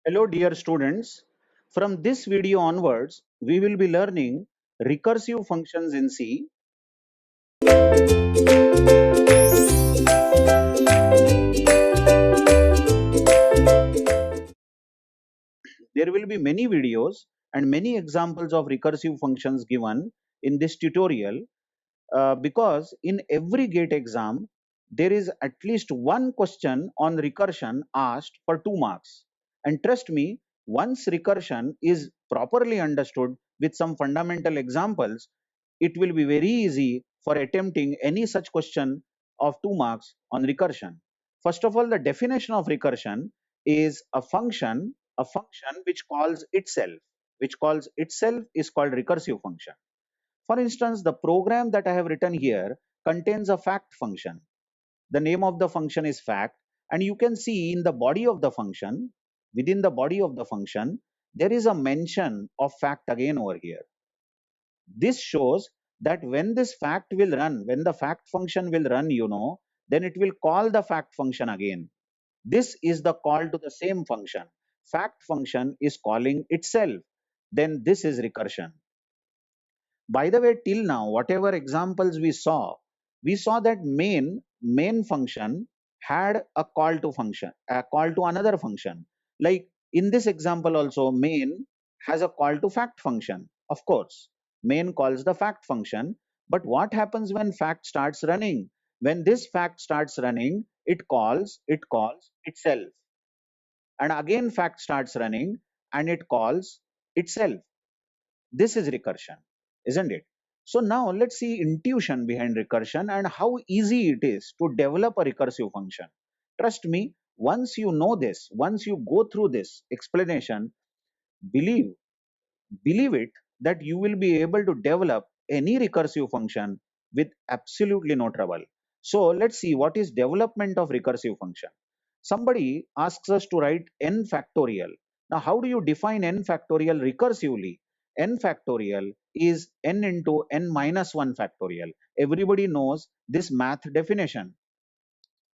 Hello dear students. From this video onwards, we will be learning recursive functions in C. There will be many videos and many examples of recursive functions given in this tutorial because in every GATE exam, there is at least one question on recursion asked for 2 marks. And trust me, once recursion is properly understood with some fundamental examples, it will be very easy for attempting any such question of 2 marks on recursion. First of all, the definition of recursion is a function which calls itself is called recursive function. For instance, the program that I have written here contains a fact function. The name of the function is fact, and you can see in the body of the function, within the body of the function, there is a mention of fact again over here. This shows that when this fact will run, when the fact function will run, then it will call the fact function again. This is the call to the same function. Fact function is calling itself. Then this is recursion. By the way, till now, whatever examples we saw that main function had a call to function, a call to another function. Like in this example also, main has a call to fact function. Of course, main calls the fact function. But what happens when fact starts running? When this fact starts running, it calls itself. And again fact starts running and it calls itself. This is recursion, isn't it? So now let's see intuition behind recursion and how easy it is to develop a recursive function. Trust me, once you know this, once you go through this explanation, believe, believe it that you will be able to develop any recursive function with absolutely no trouble. So let's see what is development of recursive function. Somebody asks us to write n factorial. Now, how do you define n factorial recursively? N factorial is n into n minus 1 factorial. Everybody knows this math definition.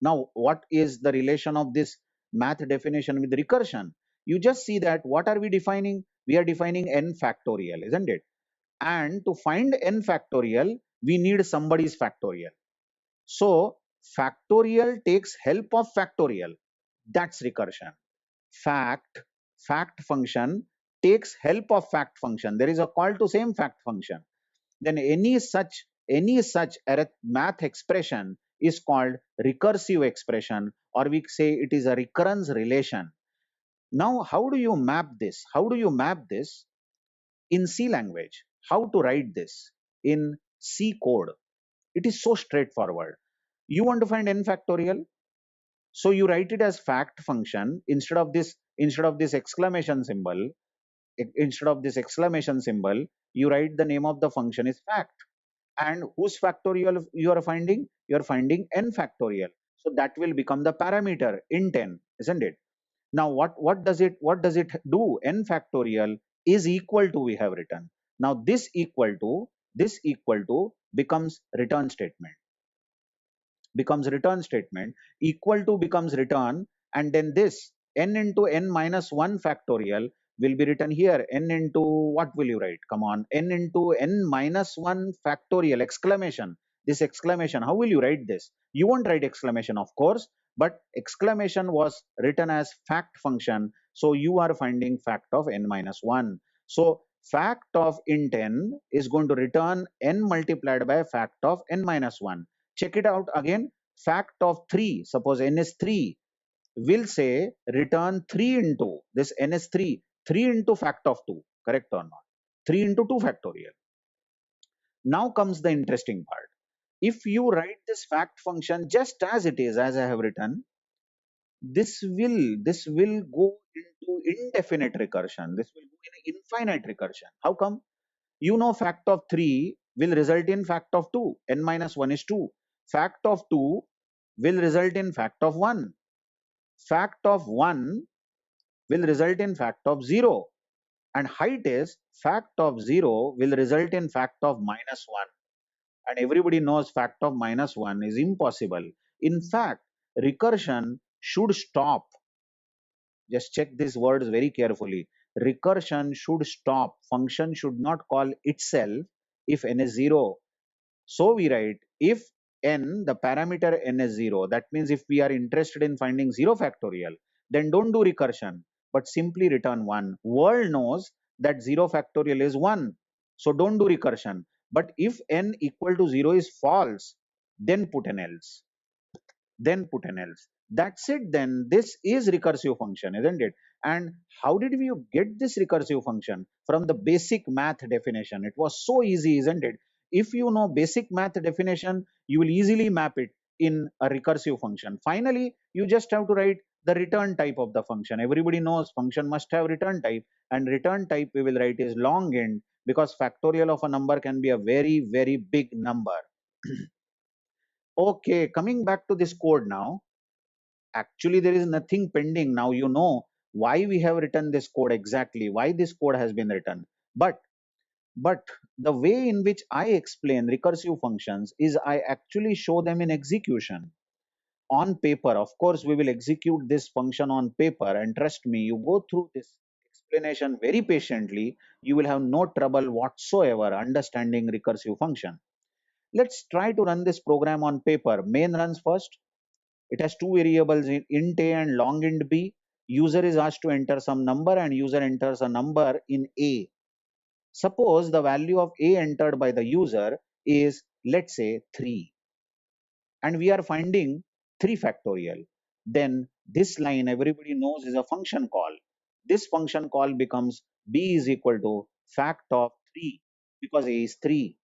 Now, what is the relation of this math definition with recursion? You just see that what are we defining? We are defining n factorial, isn't it? And to find n factorial, we need somebody's factorial. So, factorial takes help of factorial. That's recursion. Fact, fact function takes help of fact function. There is a call to same fact function. Then any such math expression is called recursive expression, or we say it is a recurrence relation. Now, how do you map this? How do you map this in C language? How to write this in C code? It is so straightforward. You want to find n factorial, so you write it as fact function instead of this exclamation symbol. Instead of this exclamation symbol, you write the name of the function is fact. And whose factorial you are finding? You are finding n factorial. So that will become the parameter int n, isn't it? Now what does it do? N factorial is equal to, we have written. Now this equal to becomes return statement. Equal to becomes return, and then this n into n minus 1 factorial will be written here. N into, what will you write? Come on, n into n minus 1 factorial exclamation. This exclamation, how will you write this? You won't write exclamation, of course, but exclamation was written as fact function, so you are finding fact of n minus 1. So fact of int n is going to return n multiplied by fact of n minus 1. Check it out again. Fact of 3, suppose n is 3, will say return 3 into, this n is 3 into fact of 2, correct or not? 3 into 2 factorial. Now comes the interesting part. If you write this fact function just as it is, as I have written, this will go into indefinite recursion. This will go in infinite recursion. How come? You know fact of 3 will result in fact of 2. N minus 1 is 2. Fact of 2 will result in fact of 1. Fact of 1 will result in fact of 0. And height is fact of 0 will result in fact of minus 1. And everybody knows fact of minus 1 is impossible. In fact, recursion should stop. Just check these words very carefully. Recursion should stop. Function should not call itself if n is 0. So we write if n, the parameter n is 0, that means if we are interested in finding 0 factorial, then don't do recursion, but simply return 1. World knows that 0 factorial is 1. So don't do recursion. But if n equal to 0 is false, then put an else. Then put an else. That's it then. This is recursive function, isn't it? And how did we get this recursive function? From the basic math definition. It was so easy, isn't it? If you know basic math definition, you will easily map it in a recursive function. Finally, you just have to write the return type of the function. Everybody knows function must have return type, and return type we will write is long int, because factorial of a number can be a very, very big number. Okay, coming back to this code now. Actually, there is nothing pending. Now you know why we have written this code exactly, why this code has been written. But the way in which I explain recursive functions is I actually show them in execution on paper. Of course, we will execute this function on paper, and trust me, you go through this explanation very patiently, you will have no trouble whatsoever understanding recursive function. Let's try to run this program on paper. Main runs first. It has two variables, int a and long int b. User is asked to enter some number and user enters a number in a. Suppose the value of a entered by the user is, let's say, 3. And we are finding 3 factorial. Then this line everybody knows is a function call. This function call becomes b is equal to fact of 3 because a is 3.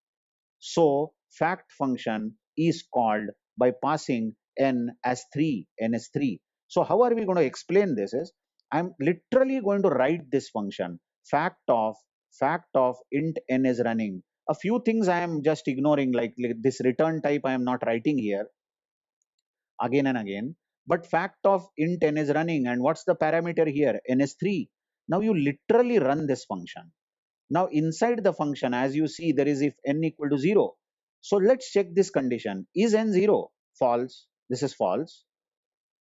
So fact function is called by passing n as 3, n is 3. So how are we going to explain this is, I'm literally going to write this function, fact of int n is running. A few things I am just ignoring, like this return type I am not writing here again and again. But fact of int n is running, and what's the parameter here? N is 3. Now you literally run this function. Now inside the function, as you see, there is if n equal to 0. So let's check this condition. Is n 0? False. This is false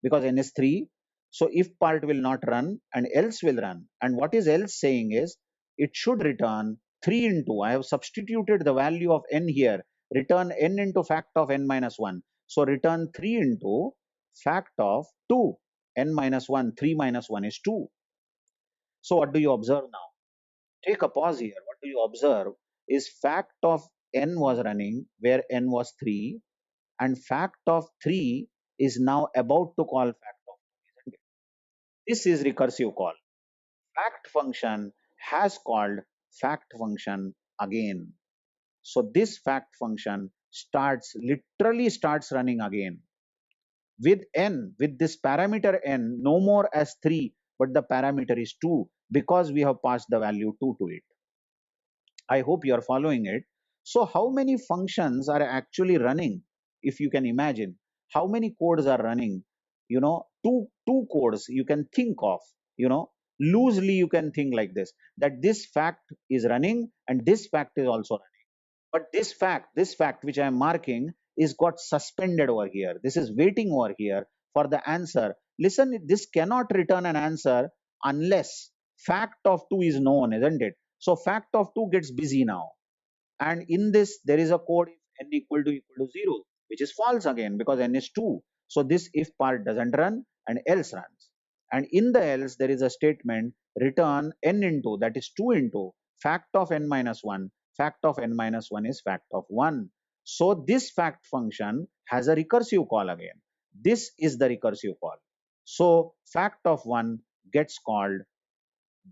because n is 3. So if part will not run and else will run. And what is else saying is it should return 3 into, I have substituted the value of n here, return n into fact of n minus 1. So return 3 into fact of 2. N minus 1, 3 minus 1 is 2. So what do you observe now? Take a pause here. What do you observe is fact of n was running where n was 3, and fact of 3 is now about to call fact of 2, isn't it? This is recursive call. Fact function has called fact function again. So this fact function literally starts running again with n, with this parameter n, no more as 3, but the parameter is 2 because we have passed the value 2 to it. I hope you are following it. So how many functions are actually running? If you can imagine, how many codes are running? Two codes you can think of, loosely you can think like that this fact is running and this fact is also running. But this fact which I am marking is got suspended over here. This is waiting over here for the answer. Listen, this cannot return an answer unless fact of 2 is known, isn't it? So fact of 2 gets busy now. And in this, there is a code if n equal to 0, which is false again because n is 2. So this if part doesn't run and else runs. And in the else, there is a statement return n into, that is 2 into fact of n minus 1. Fact of n minus 1 is fact of 1. So this fact function has a recursive call again. This is the recursive call. So fact of 1 gets called.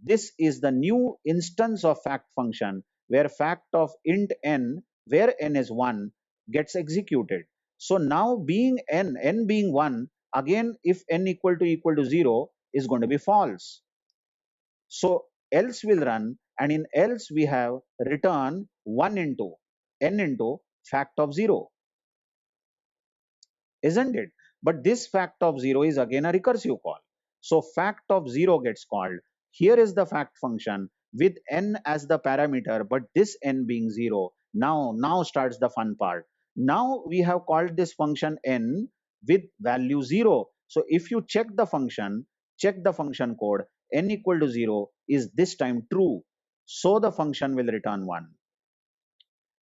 This is the new instance of fact function where fact of int n, where n is 1, gets executed. So now being n being 1, again if n equal to 0 is going to be false. So else will run, and in else we have return 1 into n into fact of 0, isn't it? But this fact of 0 is again a recursive call. So fact of 0 gets called. Here is the fact function with n as the parameter, but this n being 0. Now starts the fun part. Now we have called this function n with value 0. So if you check the function, check the function code, n equal to 0 is this time true. So the function will return 1.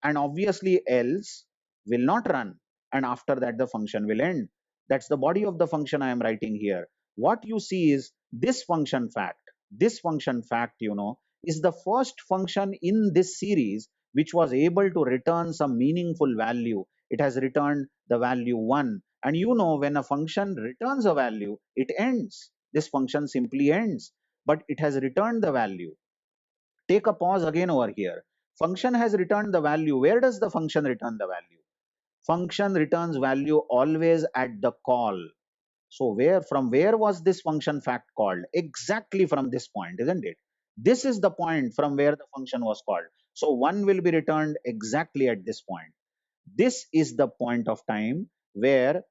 And obviously else will not run. And after that, the function will end. That's the body of the function I am writing here. What you see is this function fact. This function fact, is the first function in this series which was able to return some meaningful value. It has returned the value 1. And when a function returns a value, it ends. This function simply ends. But it has returned the value. Take a pause again over here. Function has returned the value. Where does the function return the value? Function returns value always at the call. So from where was this function fact called? Exactly from this point, isn't it? This is the point from where the function was called. So 1 will be returned exactly at this point. This is the point of time where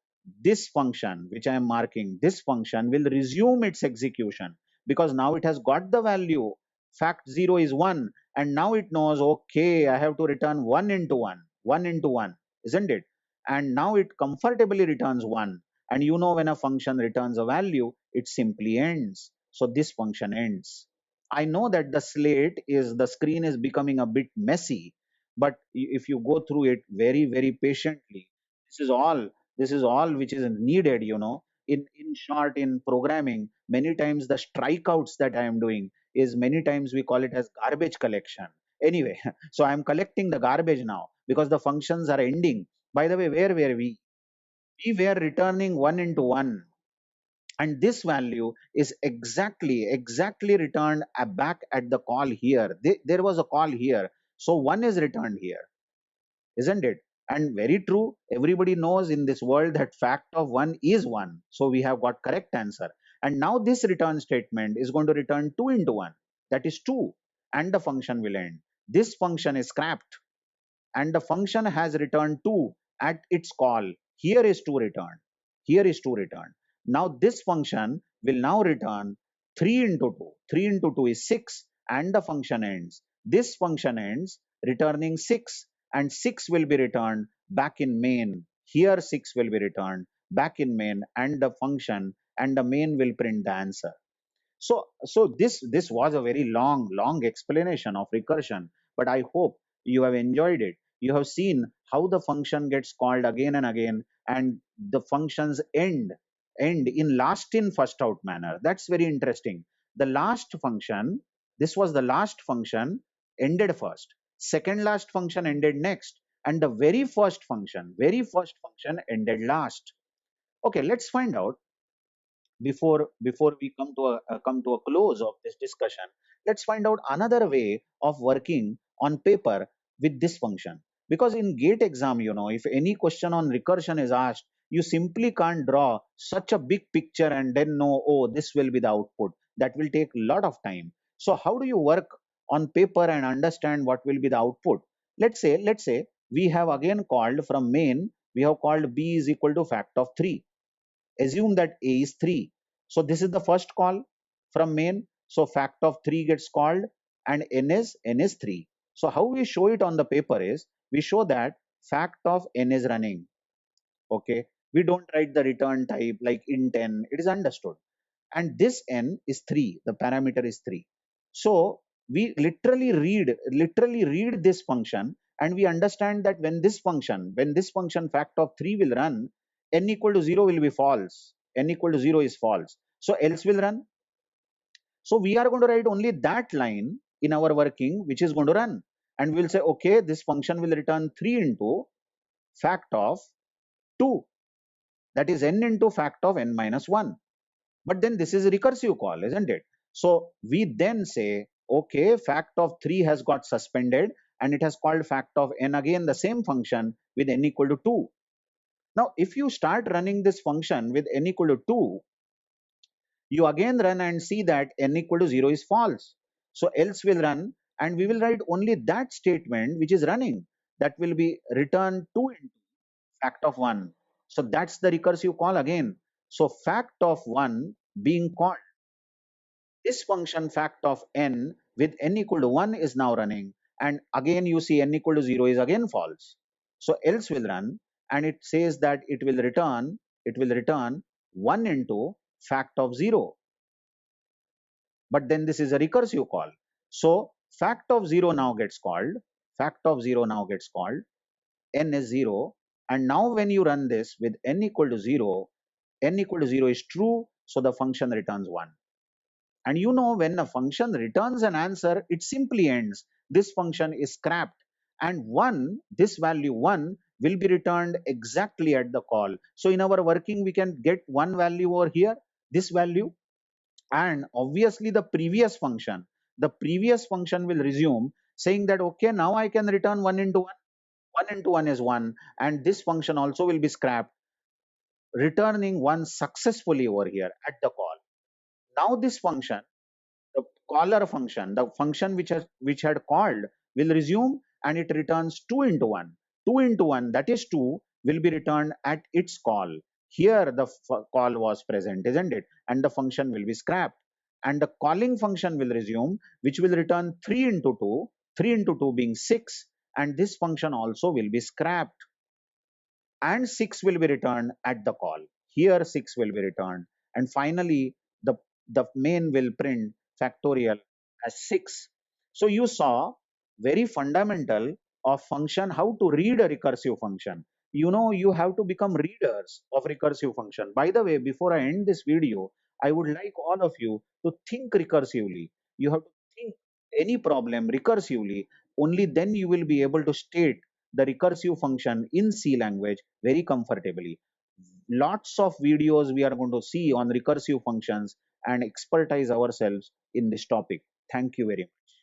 this function, which I am marking, this function will resume its execution, because now it has got the value. Fact 0 is 1, and now it knows, okay, I have to return 1 into 1, 1 into 1, isn't it? And now it comfortably returns 1. And when a function returns a value, it simply ends. So this function ends. I know that the screen is becoming a bit messy, but if you go through it very, very patiently, this is all which is needed. In short, in programming, many times the strikeouts that I am doing is, many times we call it as garbage collection. Anyway, so I am collecting the garbage now because the functions are ending. By the way, where were we were returning 1 into 1, and this value is exactly returned back at the call here. There was a call here, so 1 is returned here, isn't it? And very true, everybody knows in this world that fact of 1 is 1. So we have got correct answer. And now this return statement is going to return 2 into 1. That is 2. And the function will end. This function is scrapped. And the function has returned 2 at its call. Here is 2 returned. Here is 2 returned. Now this function will now return 3 into 2. 3 into 2 is 6. And the function ends. This function ends returning 6, and 6 will be returned back in main. Here 6 will be returned back in main, and the function and the main will print the answer. So this was a very long explanation of recursion, but I hope you have enjoyed it. You have seen how the function gets called again and again, and the functions end in last in first out manner. That's very interesting. The last function, this was the last function, ended first. Second last function ended next, and the very first function ended last. Okay, let's find out, before we come to a close of this discussion. Let's find out another way of working on paper with this function. Because in gate exam, if any question on recursion is asked, you simply can't draw such a big picture and then know, oh, this will be the output. That will take a lot of time. So how do you work on paper and understand what will be the output? Let's say we have again called from main, we have called b is equal to fact of 3. Assume that a is 3. So this is the first call from main. So fact of 3 gets called, and n is 3. So how we show it on the paper is, we show that fact of n is running. Okay, we don't write the return type like int n. It is understood. And this n is 3. The parameter is 3. So we literally read this function, and we understand that when this function fact of 3 will run, n equal to 0 will be false. N equal to 0 is false. So else will run. So we are going to write only that line in our working which is going to run. And we'll say, okay, this function will return 3 into fact of 2. That is n into fact of n minus 1. But then this is a recursive call, isn't it? So we then say, okay, fact of 3 has got suspended, and it has called fact of n again, the same function with n equal to 2. Now, if you start running this function with n equal to 2, you again run and see that n equal to 0 is false. So else will run, and we will write only that statement which is running. That will be return 2 into fact of 1. So that's the recursive call again. So fact of 1 being called. This function fact of n with n equal to 1 is now running, and again you see n equal to 0 is again false. So else will run, and it says that it will return 1 into fact of 0. but then this is a recursive call. So fact of 0 now gets called, fact of 0 now gets called, n is 0, and now when you run this with n equal to 0, n equal to 0 is true, so the function returns 1. And you know, when a function returns an answer, it simply ends. This function is scrapped. And 1, this value 1, will be returned exactly at the call. So in our working, we can get one value over here, this value, and obviously the previous function will resume saying that, okay, now I can return 1 into 1. 1 into 1 is 1, and this function also will be scrapped, returning 1 successfully over here at the call. Now this function, the caller function, the function which had called, will resume, and it returns 2 into 1. 2 into 1, that is 2, will be returned at its call. Here the call was present, isn't it? And the function will be scrapped. And the calling function will resume, which will return 3 into 2, 3 into 2 being 6, and this function also will be scrapped, and 6 will be returned at the call. Here 6 will be returned, and finally the main will print factorial as 6. So you saw very fundamental of function, how to read a recursive function. You know, you have to become readers of recursive function. By the way, before I end this video, I would like all of you to think recursively. You have to think any problem recursively. Only then you will be able to state the recursive function in C language very comfortably. Lots of videos we are going to see on recursive functions and expertise ourselves in this topic. Thank you very much.